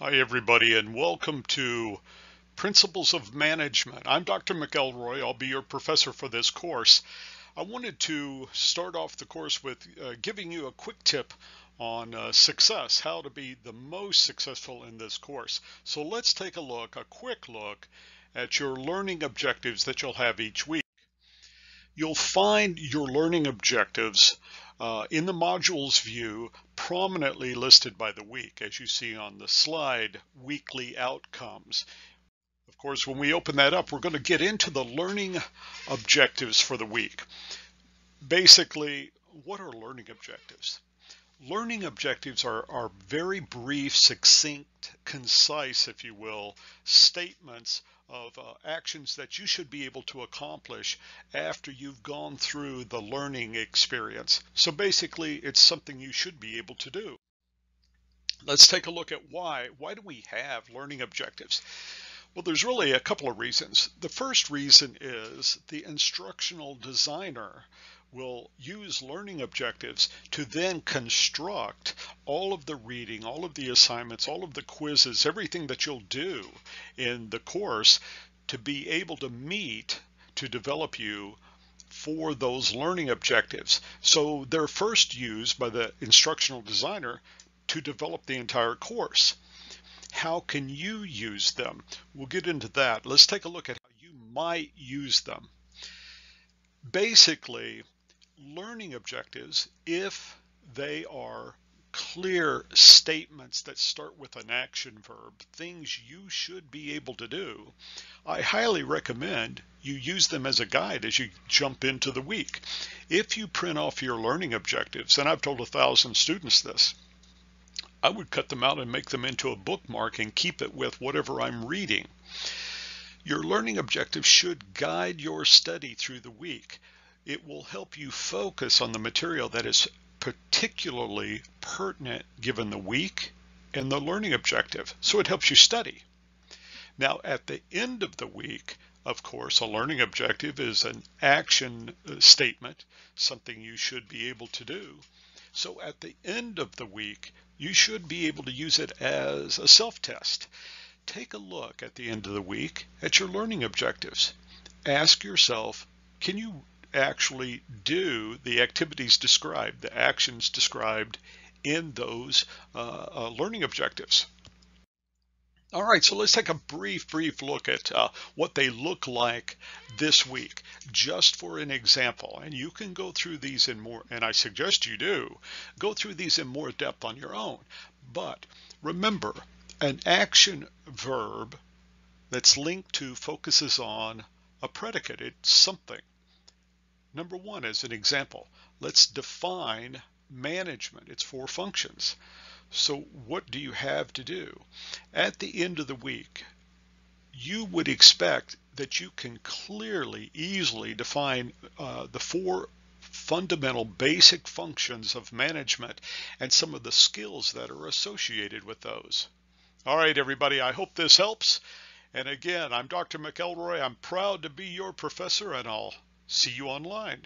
Hi, everybody, and welcome to Principles of Management. I'm Dr. McElroy. I'll be your professor for this course. I wanted to start off the course with giving you a quick tip on success, how to be the most successful in this course. So let's take a quick look at your learning objectives that you'll have each week. You'll find your learning objectives in the modules view prominently listed by the week, as you see on the slide, weekly outcomes. Of course, when we open that up, we're going to get into the learning objectives for the week. Basically, what are learning objectives? Learning objectives are very brief, succinct, concise, if you will, statements of actions that you should be able to accomplish after you've gone through the learning experience. So basically, it's something you should be able to do. Let's take a look at why. Why do we have learning objectives? Well, there's really a couple of reasons. The first reason is the instructional designer will use learning objectives to then construct all of the reading, all of the assignments, all of the quizzes, everything that you'll do in the course to be able to meet, to develop you for those learning objectives. So they're first used by the instructional designer to develop the entire course. How can you use them? We'll get into that. Let's take a look at how you might use them. Basically, learning objectives, if they are clear statements that start with an action verb, things you should be able to do, I highly recommend you use them as a guide as you jump into the week. If you print off your learning objectives, and I've told 1,000 students this, I would cut them out and make them into a bookmark and keep it with whatever I'm reading. Your learning objectives should guide your study through the week. It will help you focus on the material that is particularly pertinent given the week and the learning objective. So it helps you study. Now, at the end of the week, of course, a learning objective is an action statement, something you should be able to do. So at the end of the week, you should be able to use it as a self-test. Take a look at the end of the week at your learning objectives. Ask yourself, can you actually do the activities described, the actions described in those learning objectives? All right, so let's take a brief look at what they look like this week, just for an example. And you can go through these in more, and I suggest you do, go through these in more depth on your own. But remember, an action verb that's linked to focuses on a predicate. It's something. Number one, as an example, let's define management. It's 4 functions. So what do you have to do? At the end of the week, you would expect that you can clearly, easily define the 4 fundamental basic functions of management and some of the skills that are associated with those. All right, everybody, I hope this helps. And again, I'm Dr. McElroy. I'm proud to be your professor, and I'll see you online.